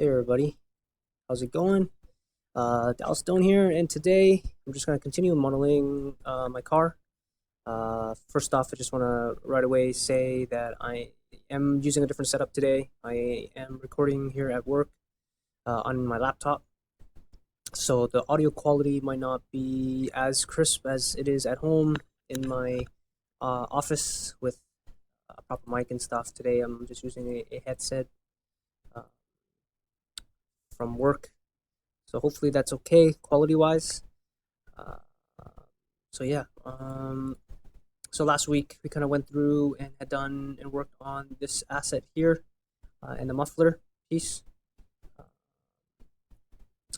Hey everybody, how's it going? Dallas Stone here, and today I'm just going to continue modeling my car. First off, I just want to right away say that I am using a different setup today. I am recording here at work on my laptop, so the audio quality might not be as crisp as it is at home in my office with a proper mic and stuff. Today I'm just using a headset uh, from work. So hopefully that's okay quality wise. Uh, so yeah, so last week we kind of went through and had done and worked on this asset here and the muffler piece, uh,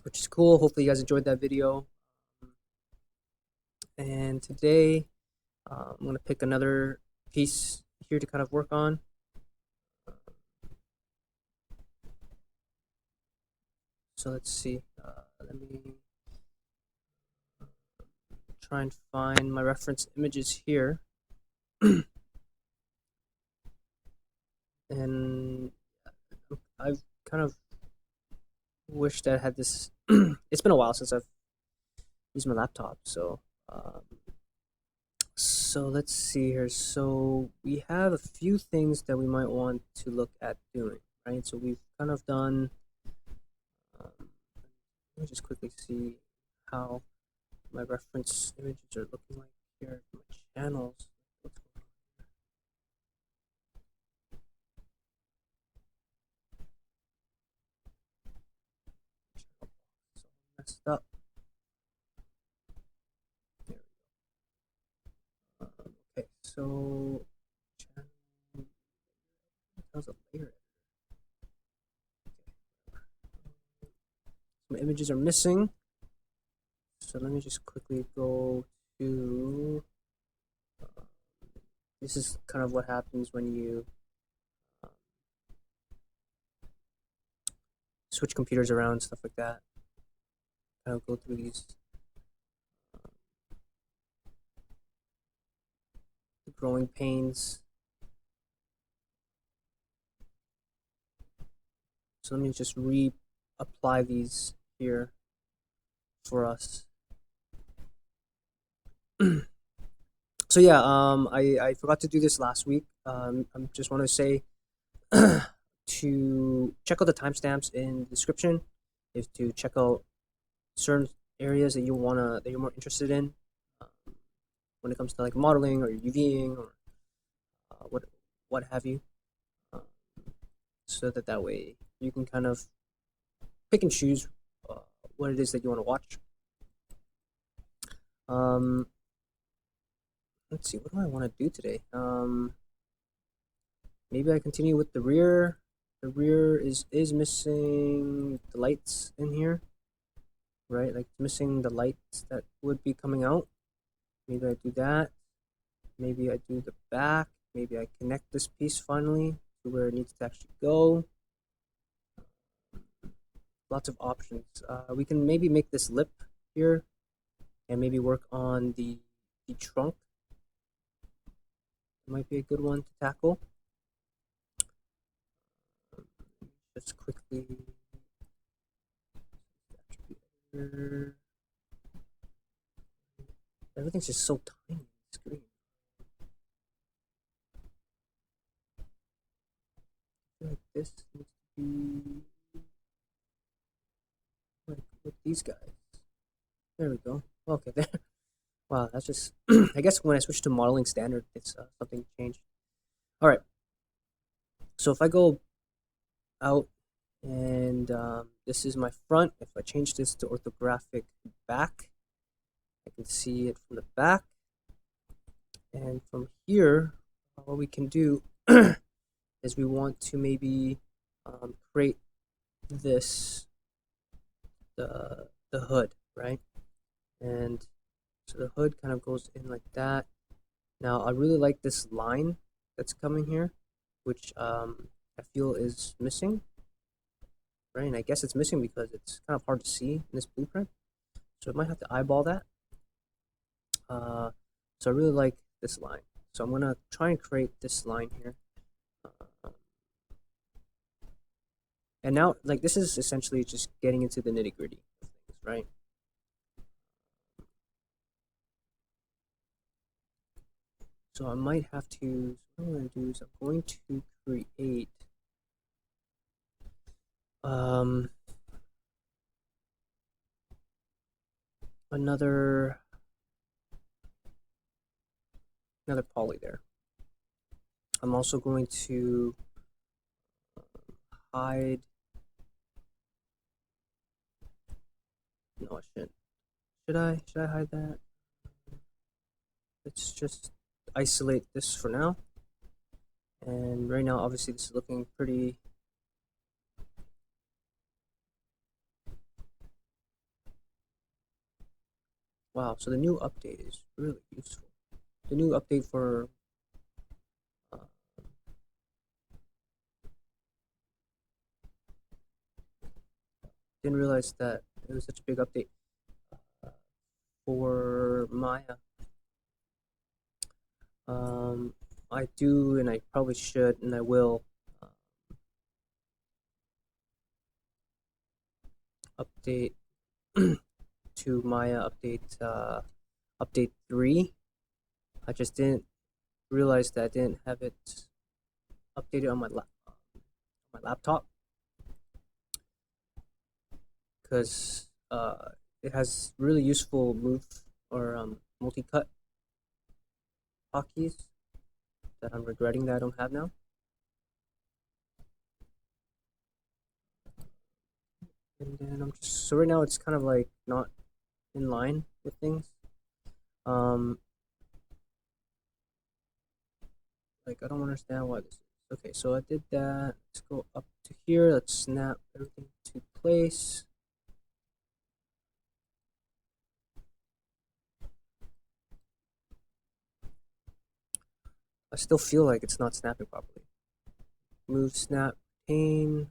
which is cool. Hopefully you guys enjoyed that video. And today I'm gonna pick another piece here to kind of work on. So let's see. Let me try and find my reference images here. And I've kind of wished I had this. It's been a while since I've used my laptop, so let's see here. So we have a few things that we might want to look at doing, right? So we've kind of done. Let me just quickly see how my reference images are looking like here. My channels. What's going on here? Channel box is all messed up. There we go. Okay, so channel. That was a layer. Okay. Some images are missing. So let me just quickly go to. This is kind of what happens when you um, switch computers around, stuff like that. Kind of go through these growing pains. So let me just reapply these here for us. So yeah, I forgot to do this last week. I just want to say to check out the timestamps in the description, is to check out certain areas that you're more interested in when it comes to like modeling or UVing or what have you, uh, so that way you can kind of pick and choose uh, what it is that you want to watch. Um, let's see, what do I want to do today? Maybe I continue with the rear. The rear is missing the lights in here, right? Like missing the lights that would be coming out. Maybe I do that. Maybe I do the back. Maybe I connect this piece finally to where it needs to actually go. Lots of options. We can maybe make this lip here and maybe work on the trunk. It might be a good one to tackle. Just quickly. Everything's just so tiny on the screen. I feel like this needs to be like with these guys. There we go. Okay, there. Wow, that's just. I guess when I switch to modeling standard, it's something changed. All right. So if I go out and this is my front, if I change this to orthographic back, I can see it from the back. And from here, what we can do is we want to maybe create this the hood, right? And so the hood kind of goes in like that. Now I really like this line that's coming here, which I feel is missing, right? And I guess it's missing because it's kind of hard to see in this blueprint. So I might have to eyeball that. So I really like this line. So I'm gonna try and create this line here. And now, like, this is essentially just getting into the nitty gritty of things, right? So I might have to, what I'm going to do is I'm going to create um, another poly there. I'm also going to hide, no I shouldn't. Should I hide that? Let's just isolate this for now. And right now, obviously, this is looking pretty. Wow, so the new update is really useful. The new update for uh, didn't realize that it was such a big update uh, for Maya. Um, I do, and I probably should, and I will update to Maya update 3. I just didn't realize that I didn't have it updated on my laptop because it has really useful move or multi-cut hotkeys that I'm regretting that I don't have now. And then I'm just so right now it's kind of like not in line with things. Um, like I don't understand why this is. Okay, so I did that. Let's go up to here. Let's snap everything to place. I still feel like it's not snapping properly. Move, snap, pane.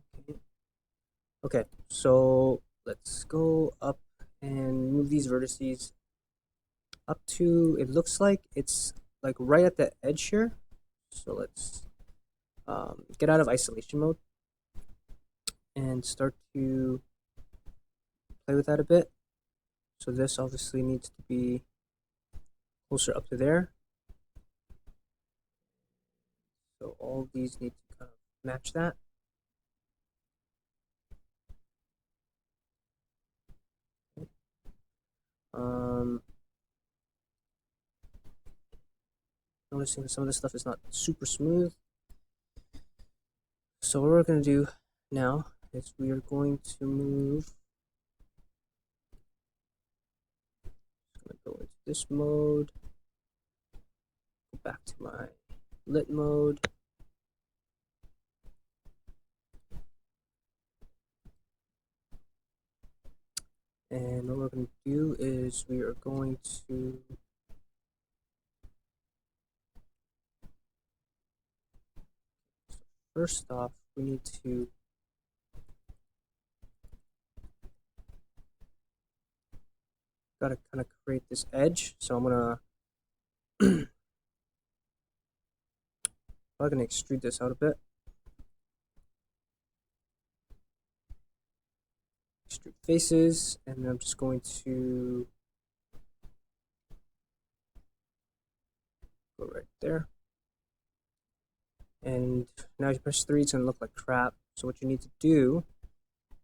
Okay, so let's go up and move these vertices up to, it looks like it's like right at the edge here. So let's get out of isolation mode and start to play with that a bit. So this obviously needs to be closer up to there. So all of these need to kind of match that. Um, Noticing that some of this stuff is not super smooth. So what we're going to do now is we are going to move. I'm going to go into this mode. Go back to my lit mode. And what we're going to do is we are going to first off, we need to gotta kind of create this edge. So I'm gonna I'm gonna extrude this out a bit. Extrude faces, and then I'm just going to go right there. And now you press 3, it's gonna look like crap. So what you need to do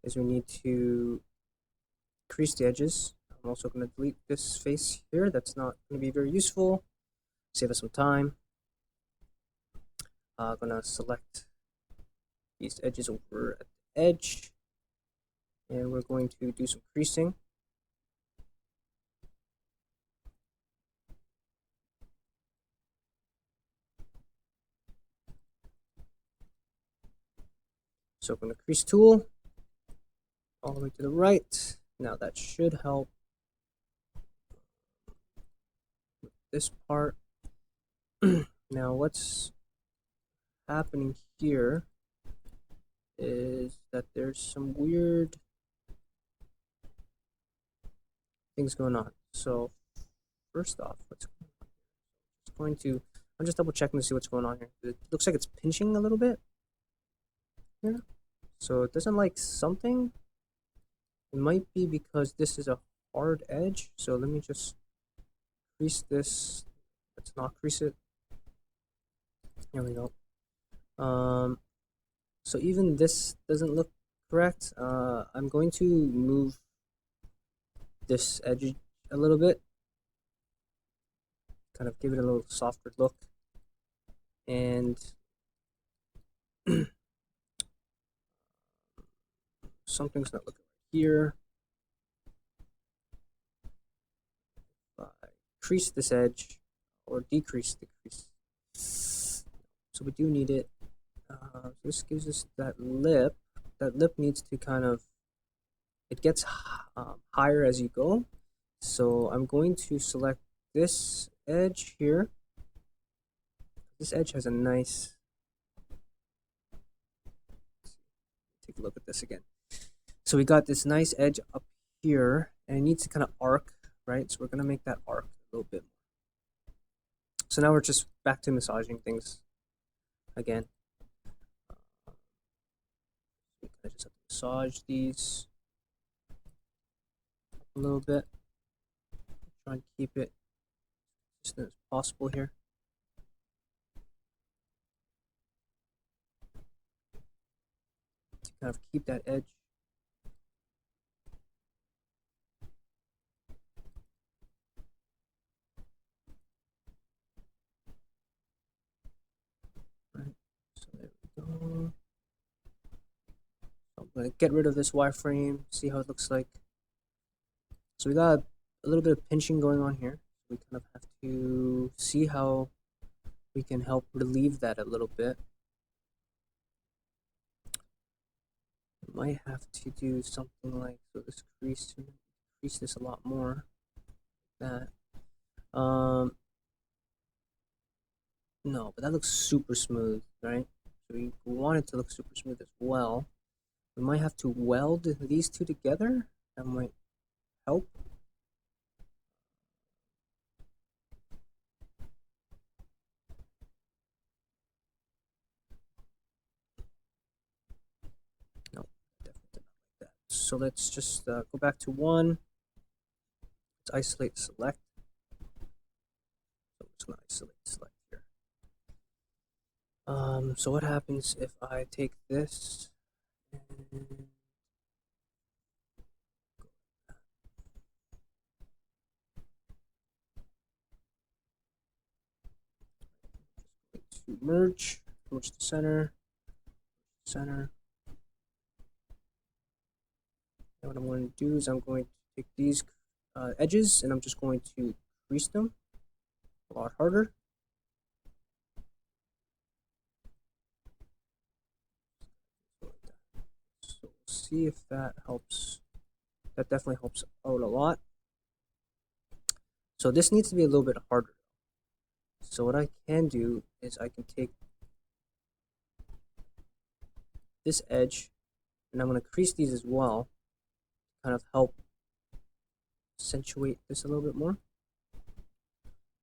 is we need to crease the edges. I'm also gonna delete this face here. That's not gonna be very useful. Save us some time. I'm gonna select these edges over at the edge, and we're going to do some creasing. So open the crease tool all the way to the right. Now that should help with this part. Now what's happening here is that there's some weird things going on. So first off, I'm just double checking to see what's going on here. It looks like it's pinching a little bit here. So it doesn't like something. It might be because this is a hard edge. So let me just crease this. Let's not crease it. There we go. So even this doesn't look correct. I'm going to move this edge a little bit, kind of give it a little softer look, and something's not looking right here. I crease this edge or decrease the crease. So we do need it. This gives us that lip. That lip needs to kind of, it gets higher as you go. So I'm going to select this edge here. This edge has a nice, take a look at this again. So we got this nice edge up here, and it needs to kind of arc, right? So we're going to make that arc a little bit more. So now we're just back to massaging things again. We kind of just have to massage these a little bit. Try and keep it as consistent as possible here. To kind of keep that edge. Right. So there we go. I'm going to get rid of this wireframe, see how it looks like. So we got a little bit of pinching going on here. We kind of have to see how we can help relieve that a little bit. We might have to do something like, so this crease this a lot more. That. No, but that looks super smooth, right? So we want it to look super smooth as well. We might have to weld these two together. That might help. No, definitely not like that. So let's just go back to one. Let's isolate select. So I'm just going to isolate select here. So what happens if I take this and to merge to center, center. And what I'm going to do is I'm going to take these edges and I'm just going to crease them a lot harder. So we'll see if that helps. That definitely helps out a lot. So this needs to be a little bit harder. So what I can do is I can take this edge and I'm going to crease these as well, kind of help accentuate this a little bit more.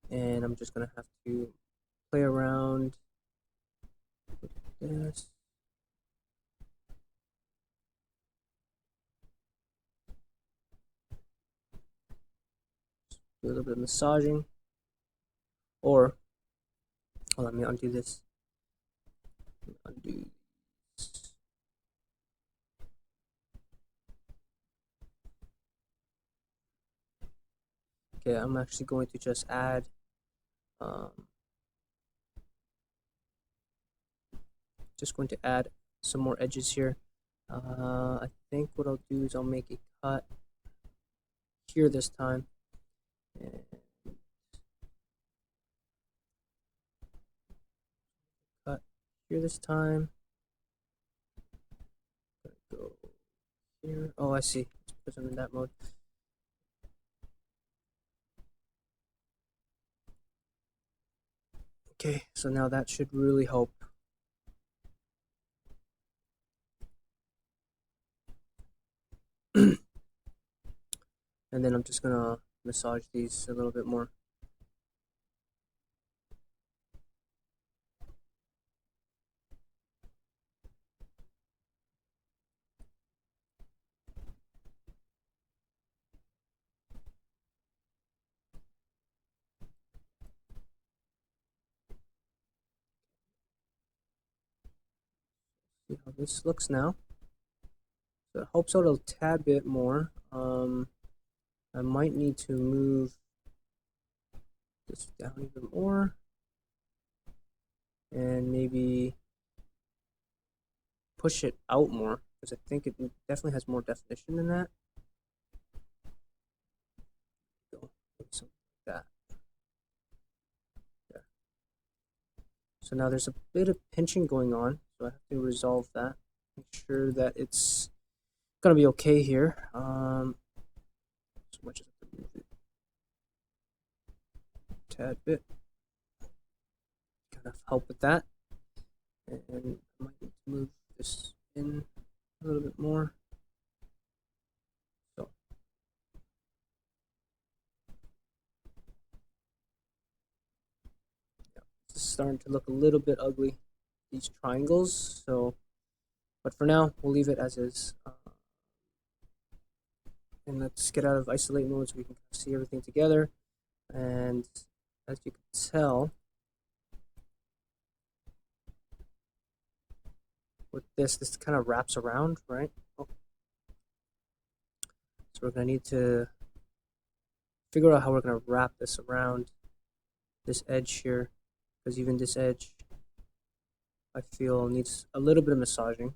And I'm just going to have to play around with this. Do a little bit of massaging. Or, let me undo this. Undo this. Okay, I'm actually going to just add some more edges here. I think what I'll do is I'll make a cut here this time. And cut here this time. Go here. Oh, I see. It's because I'm in that mode. Okay, so now that should really help. And then I'm just gonna massage these a little bit more. See how this looks now. So it helps out a tad bit more. I might need to move this down even more, and maybe push it out more, because I think it definitely has more definition than that. So maybe something like that. There. So now there's a bit of pinching going on, so I have to resolve that. Make sure that it's gonna be okay here. So much as I have to move it a tad bit, kind of help with that. And I might need to move this in a little bit more. So yeah, this is starting to look a little bit ugly, these triangles. So, but for now, we'll leave it as is. And let's get out of isolate mode so we can see everything together. And as you can tell, with this kind of wraps around, right? Oh. So we're gonna need to figure out how we're gonna wrap this around this edge here, because even this edge, I feel, needs a little bit of massaging.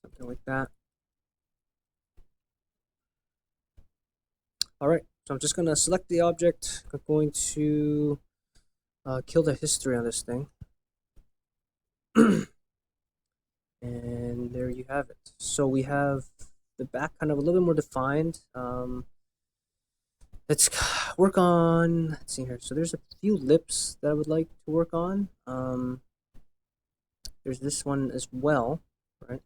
Something like that. All right, so I'm just gonna select the object. I'm going to kill the history on this thing. And there you have it. So we have the back kind of a little bit more defined. Let's work on, let's see here. So there's a few lips that I would like to work on. There's this one as well, right?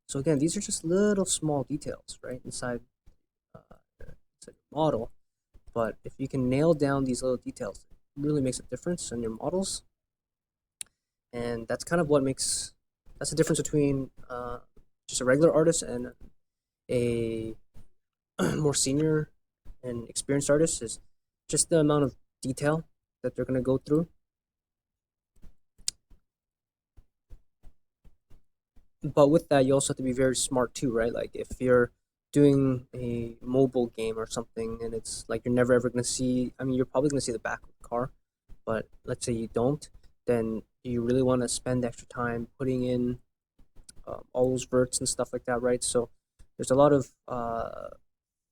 So again, these are just little small details, right, inside the model. But if you can nail down these little details, it really makes a difference in your models. And that's kind of what makes, that's the difference between just a regular artist and a more senior and experienced artist, is just the amount of detail that they're going to go through. But with that, you also have to be very smart too, right? Like if you're doing a mobile game or something and it's like you're never ever going to see, I mean, you're probably going to see the back of the car, but let's say you don't, then you really want to spend extra time putting in all those verts and stuff like that, right? So there's a lot of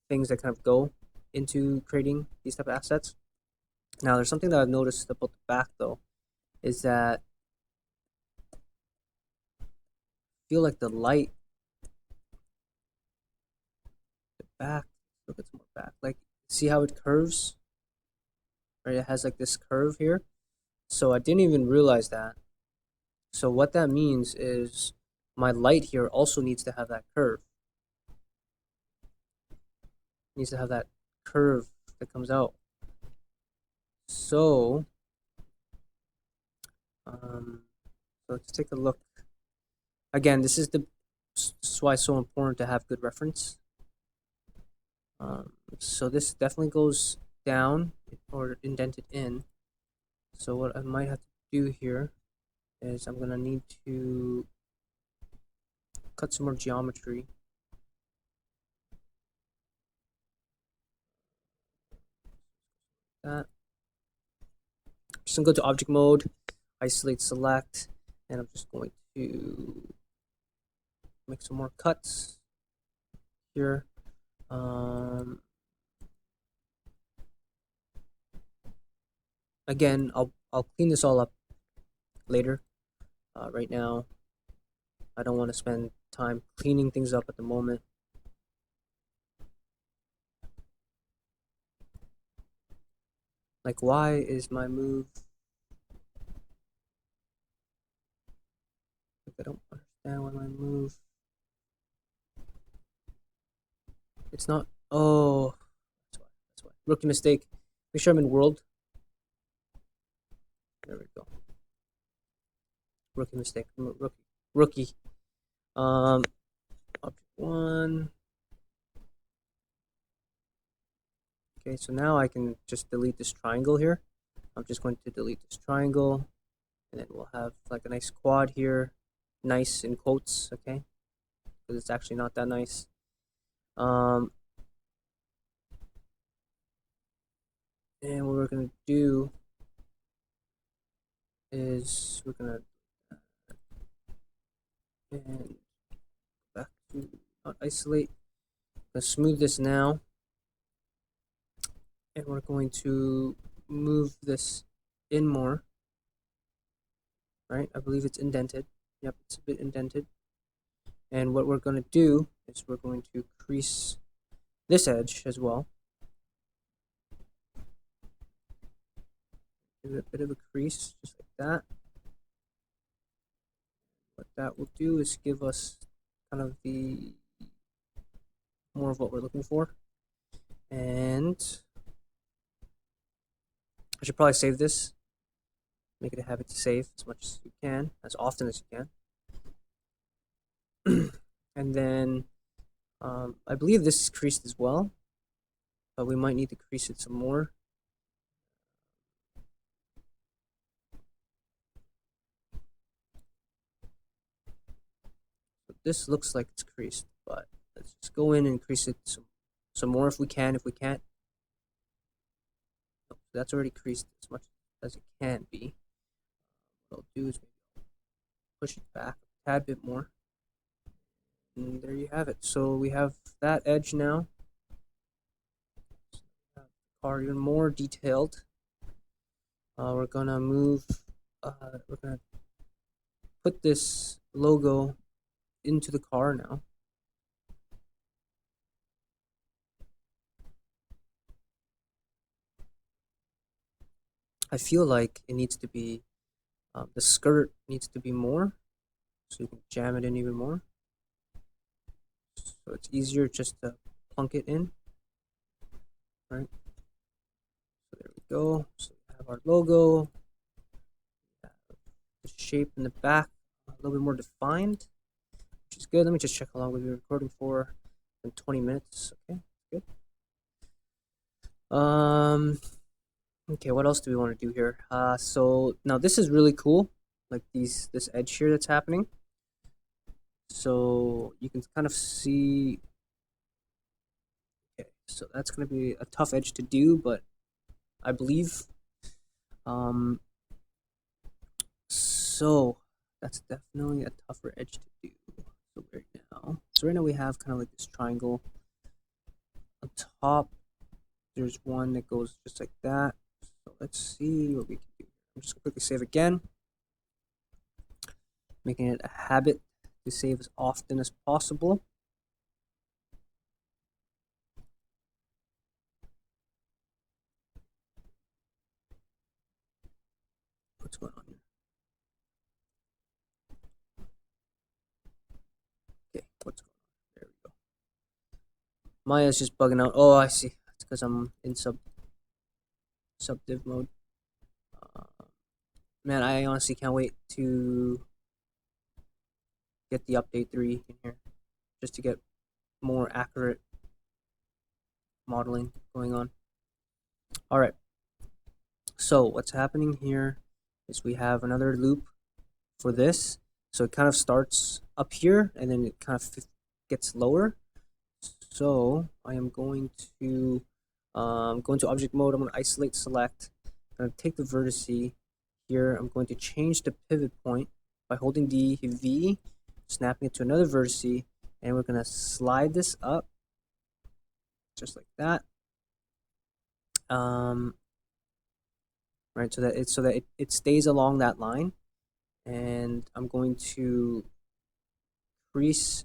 things that kind of go into creating these type of assets. Now, there's something that I've noticed about the back though, is that I feel like the light, the back, look at some more back, like see how it curves, right? It has like this curve here. So I didn't even realize that. So what that means is my light here also needs to have that curve. It needs to have that curve that comes out. So, let's take a look. Again, this is why it's so important to have good reference. So this definitely goes down or indented in. So what I might have to do here is I'm gonna need to cut some more geometry. That. Just gonna go to object mode, isolate select, and I'm just going to make some more cuts here. Again, I'll clean this all up later. Right now, I don't want to spend time cleaning things up at the moment. Like, why is my move? I don't understand why my move. It's not. Oh, that's why. That's why. Rookie mistake. Make sure I'm in world. There we go. Rookie mistake. Rookie. Object one. Okay, so now I can just delete this triangle here. I'm just going to delete this triangle, and then we'll have like a nice quad here. Nice in quotes, okay? Because it's actually not that nice. And what we're gonna do is we're gonna and back to not isolate. Let's smooth this now, and we're going to move this in more. Right, I believe it's indented. Yep, it's a bit indented. And what we're going to do is we're going to crease this edge as well. Give it a bit of a crease, just like that. What that will do is give us kind of the more of what we're looking for. And I should probably save this. Make it a habit to save as much as you can, as often as you can. And then I believe this is creased as well, but we might need to crease it some more. So this looks like it's creased, but let's just go in and crease it some more if we can. If we can't, oh, that's already creased as much as it can be. What I'll do is maybe push it back a tad bit more. And there you have it. So we have that edge now. So the car even more detailed. We're gonna move. We're gonna put this logo into the car now. I feel like it needs to be the skirt needs to be more, so you can jam it in even more. So it's easier just to plunk it in, right? So there we go. So we have our logo. We have the shape in the back a little bit more defined, which is good. Let me just check how long we've been recording for. In 20 minutes. Okay, good. Okay, what else do we want to do here? So now this is really cool, like this edge here that's happening. So you can kind of see. Okay, so that's going to be a tough edge to do, but I believe. So that's definitely a tougher edge to do. So right now we have kind of like this triangle on top. There's one that goes just like that. So let's see what we can do. I'm just gonna quickly save again, making it a habit to save as often as possible. What's going on here? Okay, what's going on? There we go. Maya's just bugging out. Oh, I see. It's because I'm in subdiv mode. Man, I honestly can't wait to get the update 3 in here, just to get more accurate modeling going on. All right. So what's happening here is we have another loop for this. So it kind of starts up here and then it kind of gets lower. So I am going to go into object mode. I'm going to isolate select. I'm going to take the vertice here. I'm going to change the pivot point by holding D, V, snapping it to another vertice, and we're going to slide this up just like that. Right, so that it stays along that line, and I'm going to crease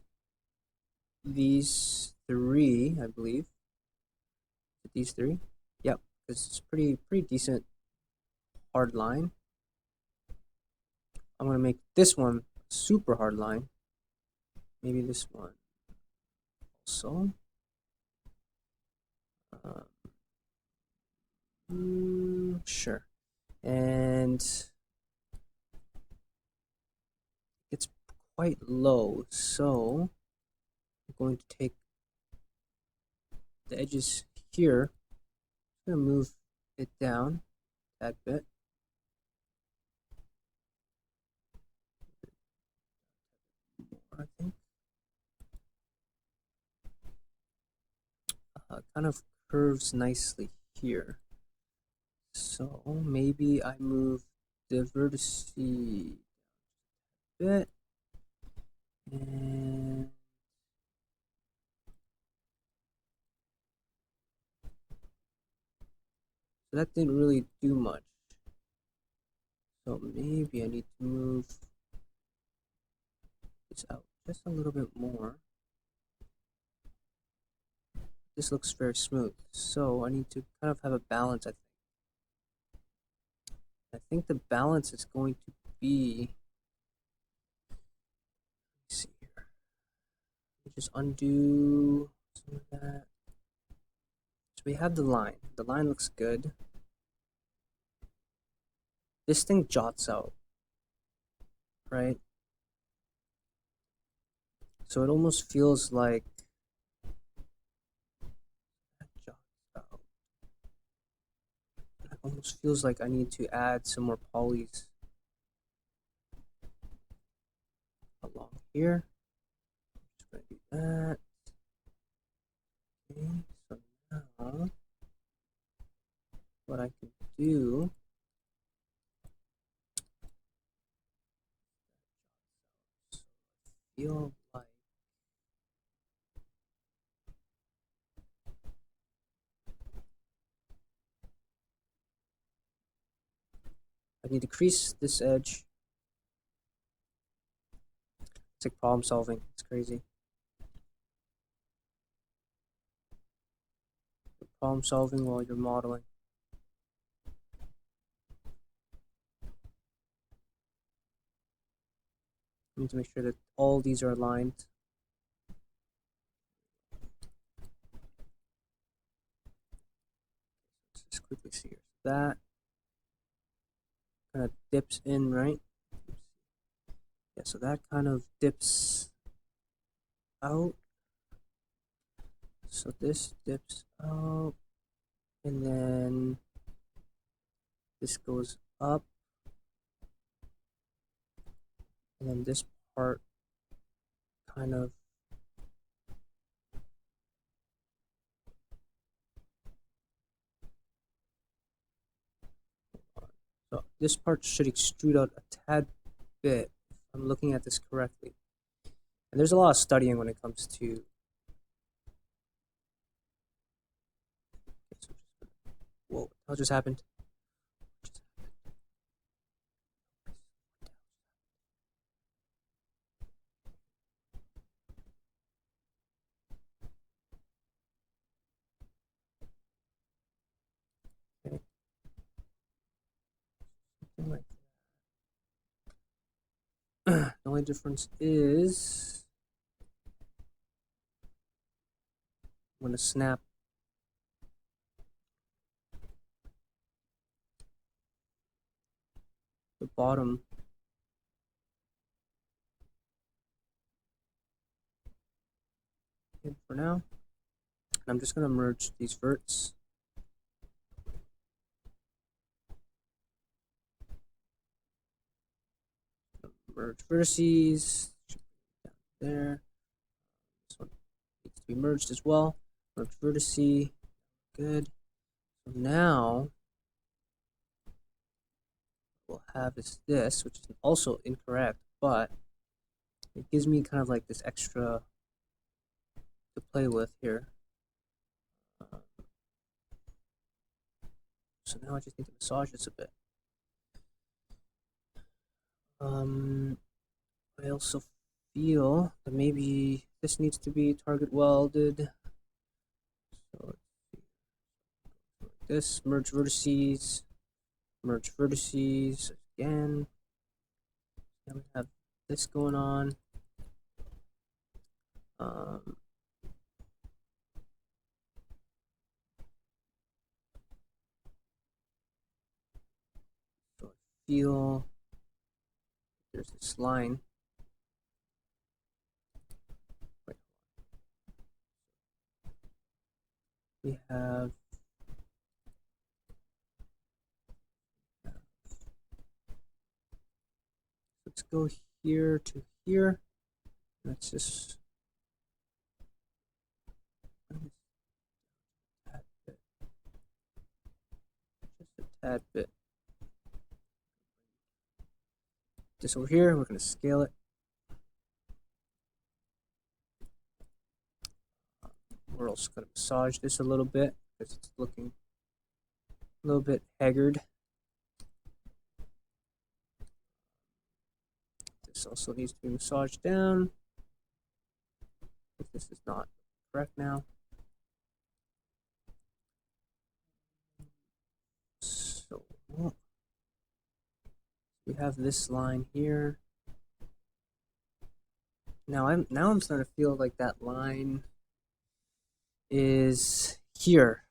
these 3, I believe. These 3, yep, because it's pretty decent hard line. I'm gonna make this one a super hard line. Maybe this one also. Sure. And it's quite low, so I'm going to take the edges here I'm gonna move it down that bit. I think kind of curves nicely here. So maybe I move the vertex a bit, and so that didn't really do much. So maybe I need to move this out just a little bit more. This looks very smooth, so I need to kind of have a balance. I think the balance is going to be, let's see here. Let me just undo some of that. So we have the line. The line looks good. This thing jots out, right? So it almost feels like that jots out. It almost feels like I need to add some more polys along here. Just gonna do that. Okay, so now what I can do feel like I need to crease this edge. It's like problem solving. It's crazy. Problem solving while you're modeling. I need to make sure that all these are aligned. Let's just quickly see here. That kind of dips in, right? Yeah, so that kind of dips out. So this dips out, and then this goes up, and then this part kind of so this part should extrude out a tad bit if I'm looking at this correctly. And there's a lot of studying when it comes to whoa, what just happened? Okay. Something like that. The only difference is I'm gonna snap the bottom in for now. And I'm just gonna merge these verts. Merge vertices down there. This one needs to be merged as well. Merge vertice. Good. So now what we'll have is this, which is also incorrect, but it gives me kind of like this extra to play with here. So now I just need to massage this a bit. I also feel that maybe this needs to be target welded. So let's see. Like this, merge vertices again. Now we have this going on. So I feel there's this line. Wait. We have go here to here. Let's just just a tad bit. This over here, we're going to scale it. We're also going to massage this a little bit because it's looking a little bit haggard. This also needs to be massaged down. If this is not correct now. So we have this line here. Now I'm starting to feel like that line is here.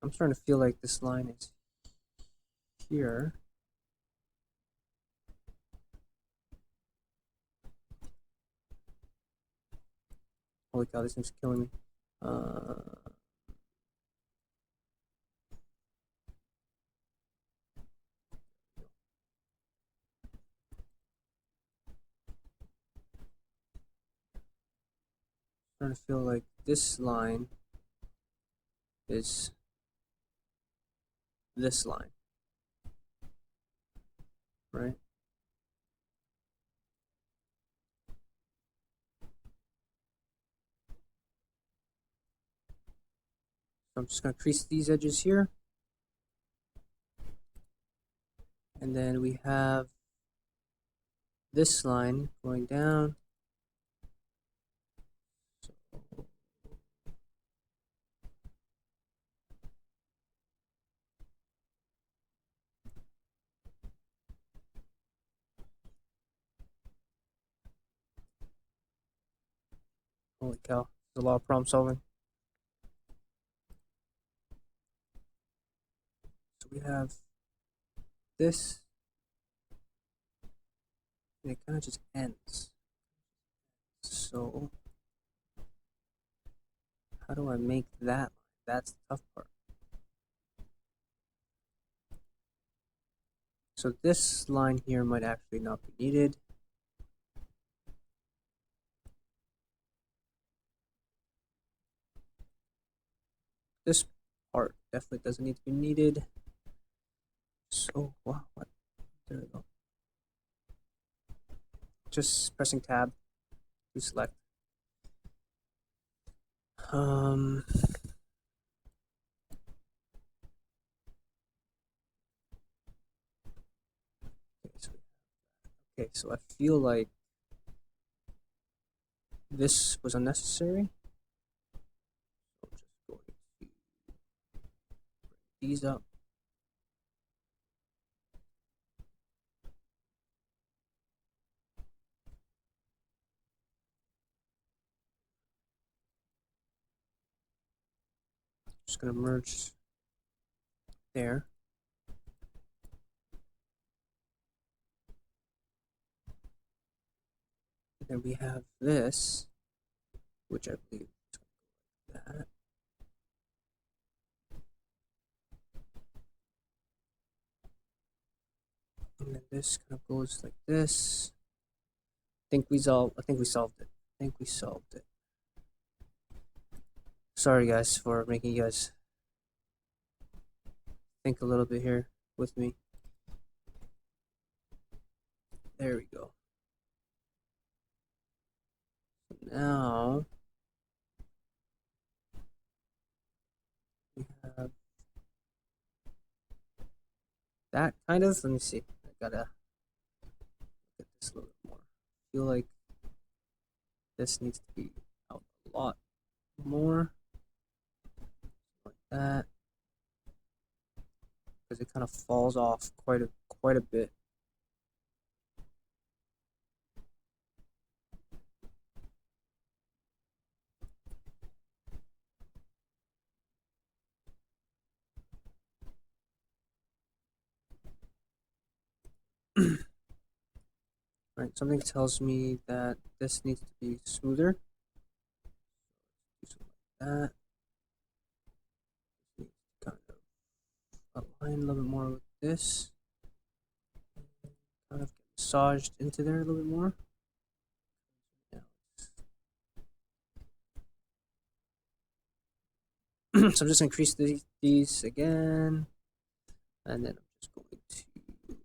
I'm starting to feel like this line is here. Holy cow, this thing's killing me. Starting to feel like this line is this line, right? So I'm just going to crease these edges here. And then we have this line going down. So holy cow, there's a lot of problem solving. So we have this, and it kind of just ends. So how do I make that? That's the tough part. So this line here might actually not be needed. This part definitely doesn't need to be needed. So wow, what? There we go. Just pressing tab to select. Okay, so I feel like this was unnecessary. So I'm just going to bring these up. Just going to merge there. And then we have this, which I believe is like that. And then this kind of goes like this. I think we solved it. I think we solved it. Sorry guys for making you guys think a little bit here with me. There we go. So now we have that kind of. Let me see. I gotta look at this a little bit more. I feel like this needs to be out a lot more, like that, because it kind of falls off quite a bit. Right, something tells me that this needs to be smoother. Do something like that. Kind of align a little bit more with this. Kind of get massaged into there a little bit more. So I'm just going to crease these again, and then I'm just going to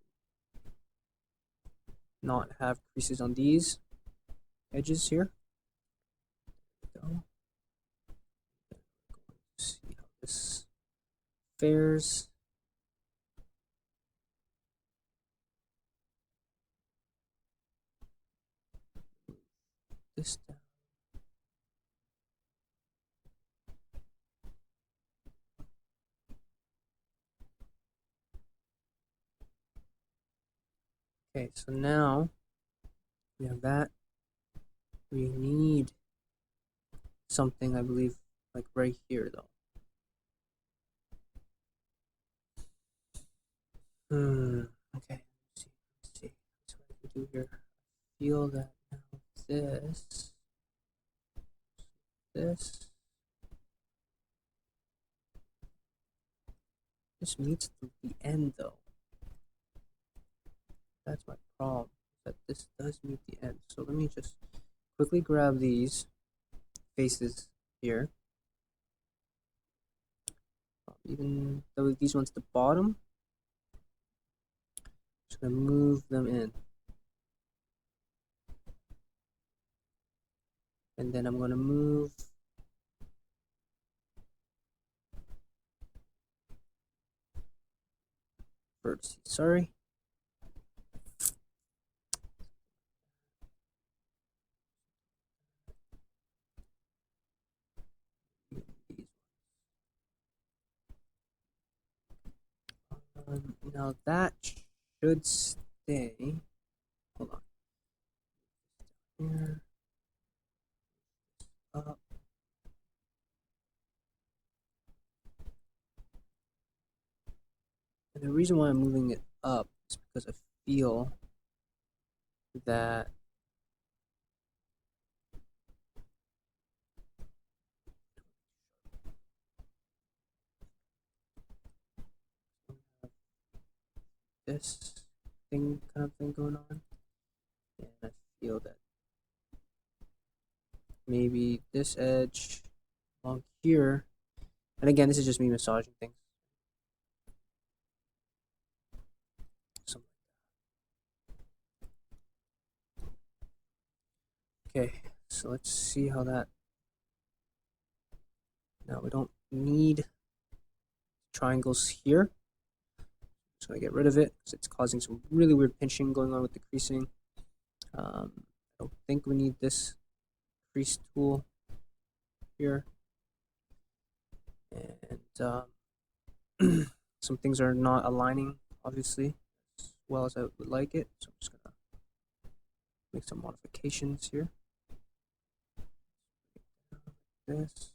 not have creases on these edges here. There we go. See how this fares. This down. Okay, so now we have that. We need something, I believe, like right here, though. Okay. Let's see. That's what I can do here. Feel that now. This meets the end, though. That's my problem. That this does meet the end. So let me just quickly grab these faces here. Even though these ones at the bottom, just gonna move them in. And then I'm gonna move vertices. Sorry. Now that should stay. Hold on. Here. Up. And the reason why I'm moving it up is because I feel that this kind of thing going on, and I feel that maybe this edge along here, and again, this is just me massaging things. Something like that. Okay, so let's see how that. Now we don't need triangles here. Just gonna get rid of it because it's causing some really weird pinching going on with the creasing. I don't think we need this crease tool here, and some things are not aligning obviously as well as I would like it, so I'm just gonna make some modifications here. This.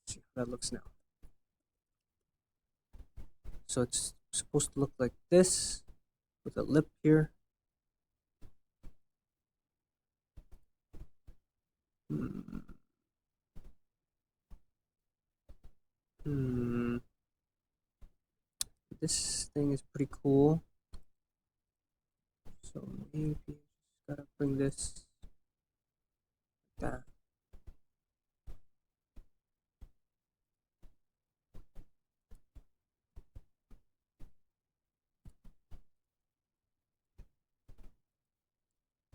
See how that looks now. So it's supposed to look like this with a lip here. This thing is pretty cool. So maybe gotta bring this like that.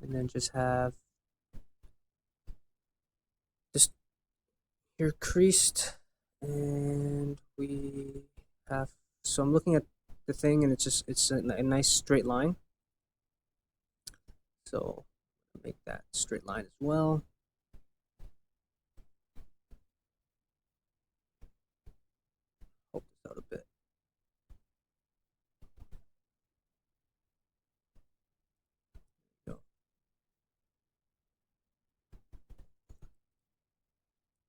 And then just have just here creased, and we have, so I'm looking at the thing and it's a nice straight line, so make that straight line as well. Hope this out a bit. Go.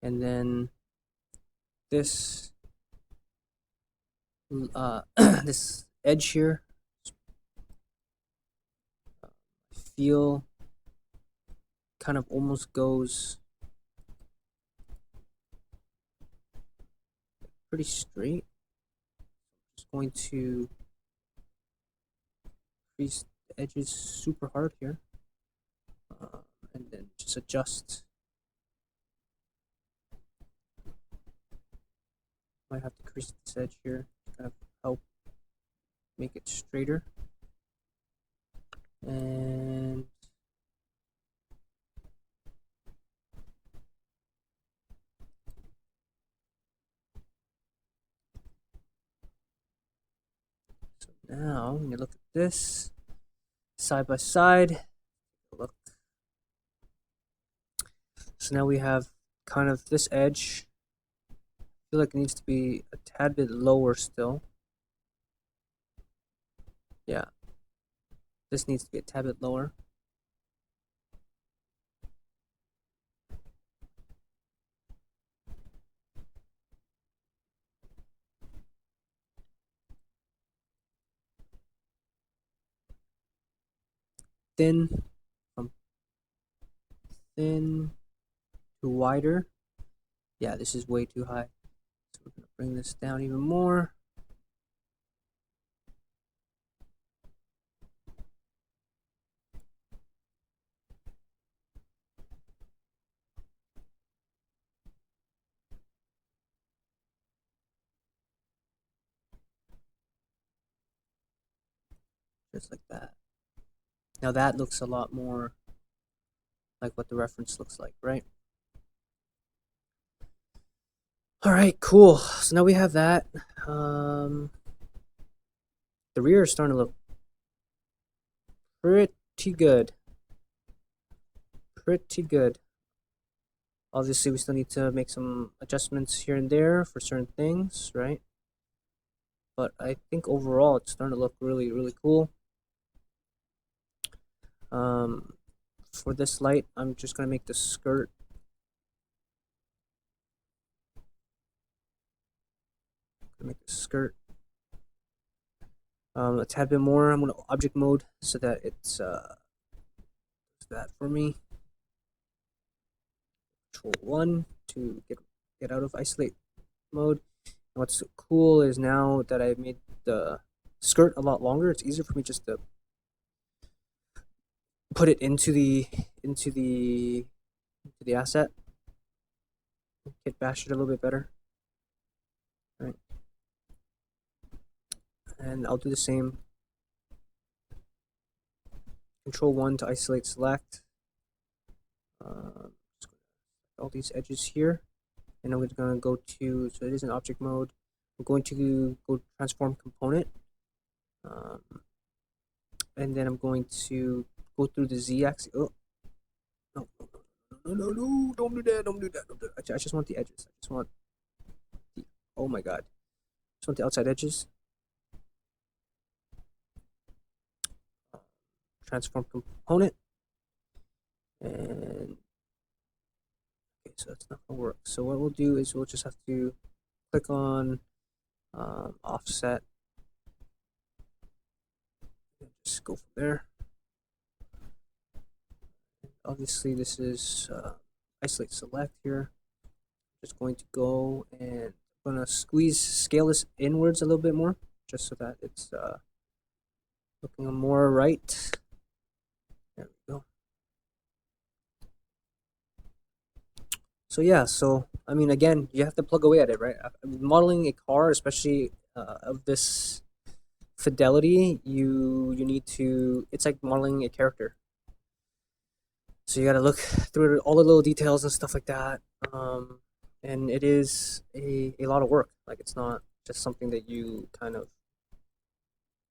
And then this this edge here, I feel kind of almost goes pretty straight. Just going to crease the edges super hard here, and then just adjust. Might have to crease this edge here to kind of help make it straighter. And so now when you look at this side by side, look. So now we have kind of this edge. I feel like it needs to be a tad bit lower still. Yeah, this needs to be a tad bit lower. Thin, from thin to wider. Yeah, this is way too high. So we're gonna bring this down even more. Just like that. Now that looks a lot more like what the reference looks like, right? All right, cool. So now we have that. The rear is starting to look pretty good. Pretty good. Obviously, we still need to make some adjustments here and there for certain things, right? But I think overall it's starting to look really, really cool. For this light, I'm just gonna make the skirt a tad bit more. I'm gonna object mode so that it's that for me. Control 1 to get out of isolate mode. And what's cool is now that I've made the skirt a lot longer, it's easier for me just to put it into the asset. Hit bash it a little bit better. All right. And I'll do the same. Control 1 to isolate select. All these edges here. And I'm going to go to, so it is in object mode. I'm going to go transform component. And then I'm going to go through the Z axis. Oh, no, don't do that, don't do that, don't do that. I just want the edges. I just want the, oh my god. I just want the outside edges. Transform component. And okay, so that's not gonna work. So what we'll do is we'll just have to click on offset. And just go from there. Obviously, this is isolate select here. Just going to go and I'm gonna scale this inwards a little bit more, just so that it's looking more right. There we go. So yeah, so I mean, again, you have to plug away at it, right? Modeling a car, especially of this fidelity, you need to. It's like modeling a character. So you got to look through all the little details and stuff like that. And it is a lot of work. Like it's not just something that you kind of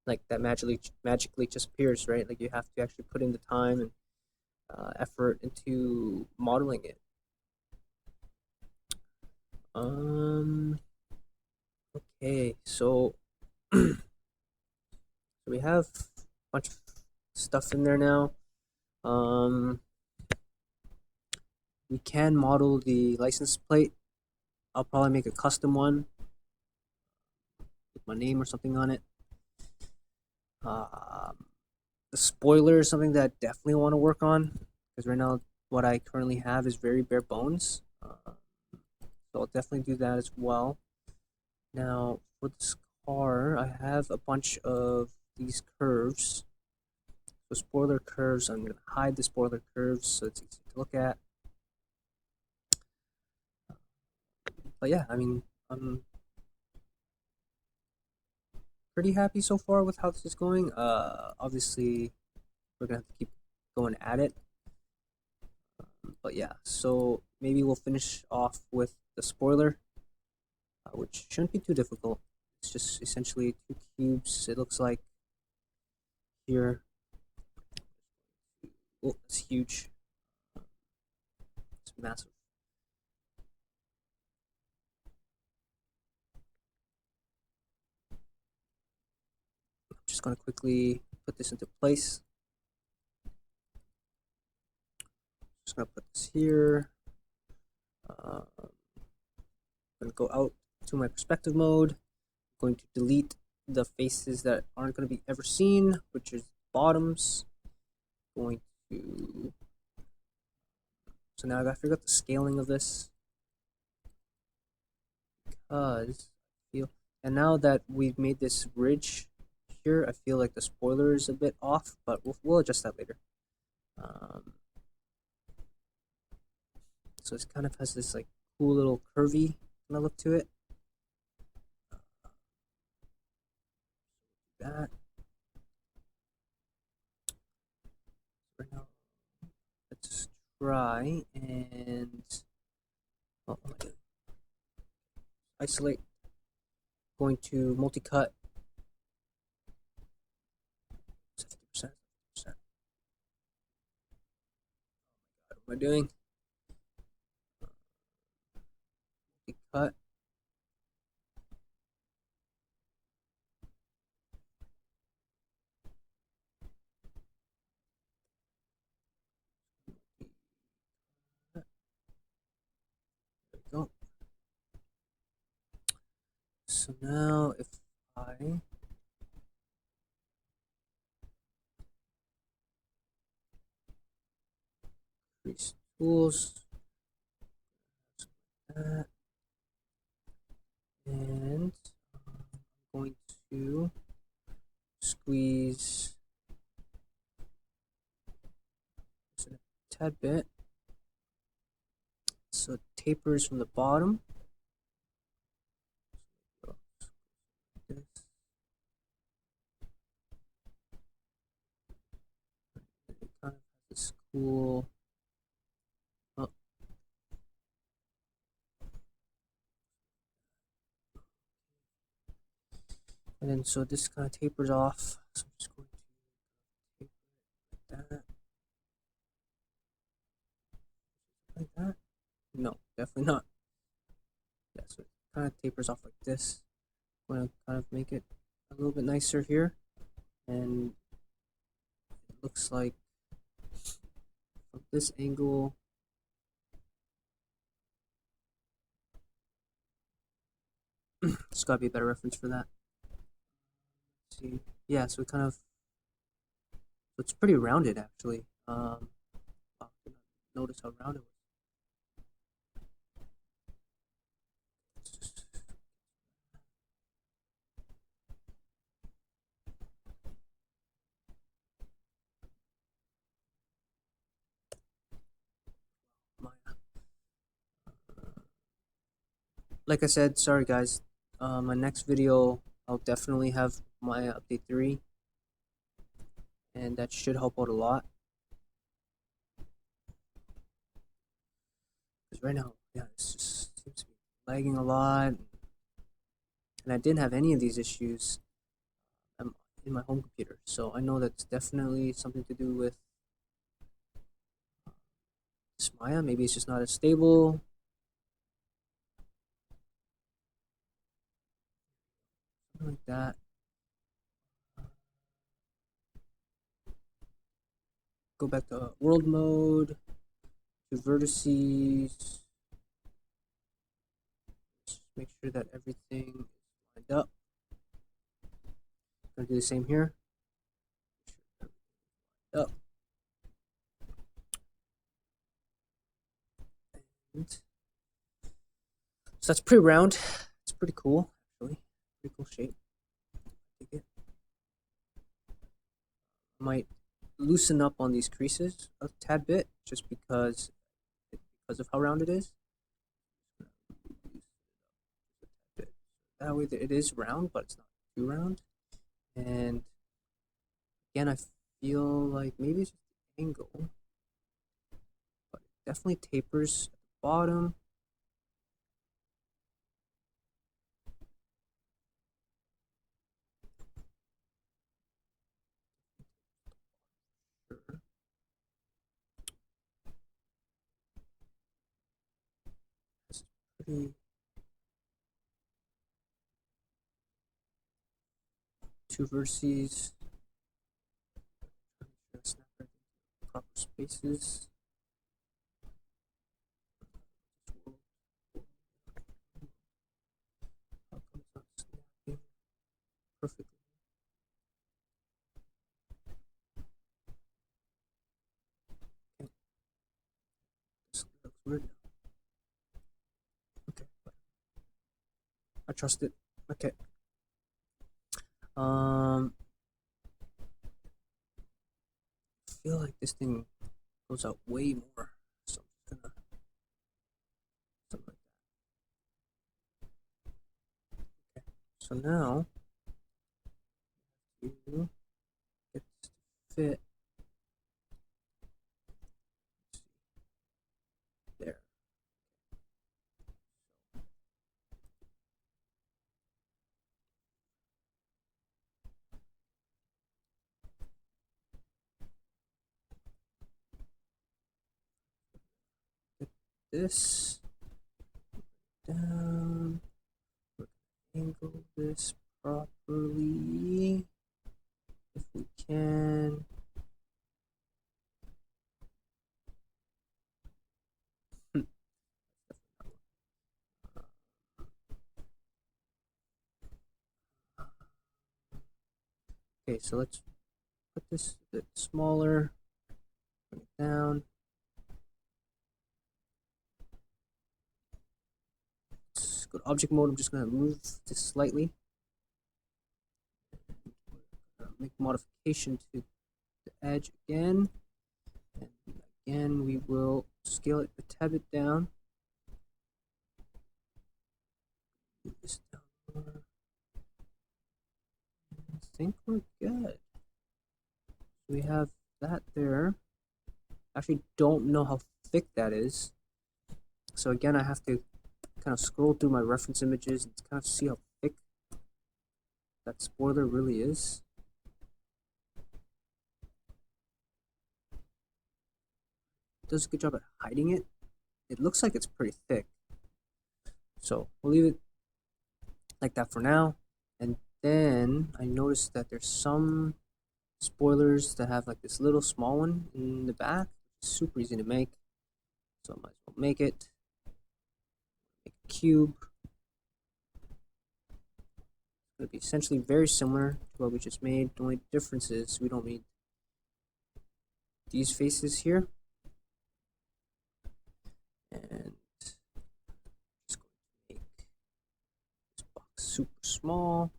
like that magically just appears, right? Like you have to actually put in the time and effort into modeling it. Okay, so we have a bunch of stuff in there now. We can model the license plate. I'll probably make a custom one with my name or something on it. The spoiler is something that I definitely want to work on because right now what I currently have is very bare bones. So I'll definitely do that as well. Now, for this car, I have a bunch of these curves. So spoiler curves, I'm going to hide the spoiler curves so it's easy to look at. But yeah, I mean, I'm pretty happy so far with how this is going. Obviously, we're going to have to keep going at it. But yeah, so maybe we'll finish off with the spoiler, which shouldn't be too difficult. It's just essentially two cubes, it looks like here. Oh, it's huge. It's massive. I'm just going to quickly put this into place. Just going to put this here. I'm going to go out to my perspective mode. I'm going to delete the faces that aren't going to be ever seen, which is bottoms. Going to... So now I got to figure out the scaling of this. Because I feel... And now that we've made this ridge here, I feel like the spoiler is a bit off, but we'll adjust that later. So it kind of has this like cool little curvy kind of look to it. That right now, let's try and oh, isolate. Going to multi-cut 50%. What am I doing? Multi-cut. There we go. So now if I Crease tools, that, and I'm going to squeeze just a tad bit so it tapers from the bottom. This. It kind of has this cool. Oh. And then so this kind of tapers off. So I'm just going to taper it like that. Like that? No, definitely not. Yeah, so it kind of tapers off like this. I'm going to kind of make it a little bit nicer here. And it looks like from this angle, there's got to be a better reference for that. Let's see. Yeah, so it kind of, so it's pretty rounded actually. Wow, did not notice how rounded it was. Like I said, sorry guys. My next video, I'll definitely have my update 3, and that should help out a lot. Because right now, yeah, it just seems to be lagging a lot, and I didn't have any of these issues in my home computer, so I know that's definitely something to do with Maya. Maybe it's just not as stable. Something like that. Go back to world mode, to vertices. Just make sure that everything is lined up. Gonna do the same here. Up. So that's pretty round. It's pretty cool, actually. Pretty cool shape. I think it might loosen up on these creases a tad bit, just because of how round it is. That way, it is round, but it's not too round. And again, I feel like maybe it's just the angle, but it definitely tapers at the bottom. Sure. It's pretty two vertices. Snap right into proper spaces. How come it's not snapping perfectly? Okay. This looks weird now. Okay. I trust it. Okay. I feel like this thing goes out way more. So I'm just gonna something like that. Okay. So now you get this to fit there. Get this down. Angle this properly if we can. Okay, so let's put this a bit smaller. Bring it down. Let's go to object mode. I'm just going to move this slightly. Make modification to the edge again. And again, we will scale it a tad bit down. Move this down more. I think we're good. We have that there. Actually, don't know how thick that is. So again, I have to kind of scroll through my reference images and kind of see how thick that spoiler really is. It does a good job at hiding it. It looks like it's pretty thick. So we'll leave it like that for now. And then I noticed that there's some spoilers that have like this little small one in the back. It's super easy to make. So I might as well make it. Make a cube. It's going to be essentially very similar to what we just made. The only difference is we don't need these faces here. And just going to make this box super small.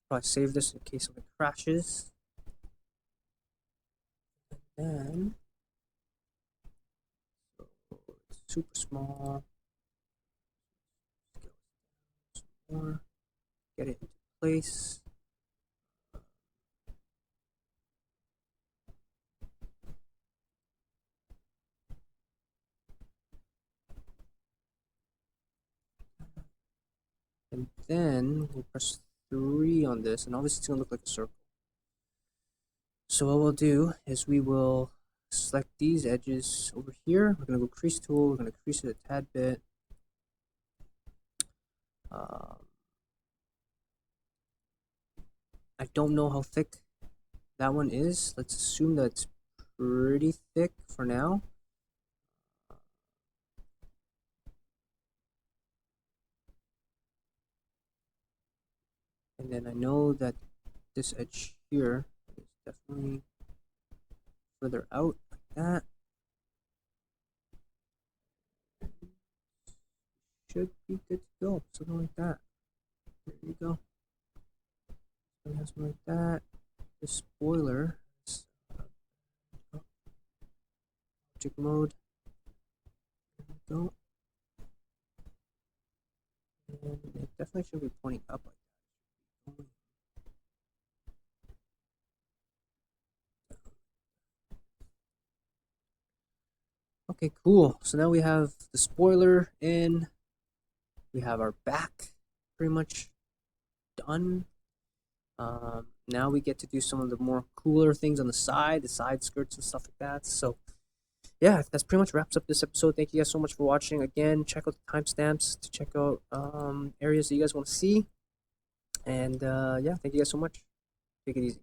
Probably save this in case something crashes. And then, so it's super small. Some more. Get it into place. And then we'll press 3 on this, and obviously it's going to look like a circle. So what we'll do is we will select these edges over here. We're going to go crease tool. We're going to crease it a tad bit. I don't know how thick that one is. Let's assume that it's pretty thick for now. And then I know that this edge here is definitely further out like that. should be good to go. Something like that. There you go. Something like that. The spoiler is object mode. There we go. And it definitely should be pointing up like that. Okay, cool. So now we have the spoiler in. We have our back pretty much done. Now we get to do some of the more cooler things on the side skirts and stuff like that. So yeah, that's pretty much wraps up this episode. Thank you guys so much for watching. Again, check out the timestamps to check out areas that you guys want to see. And yeah, thank you guys so much. Take it easy.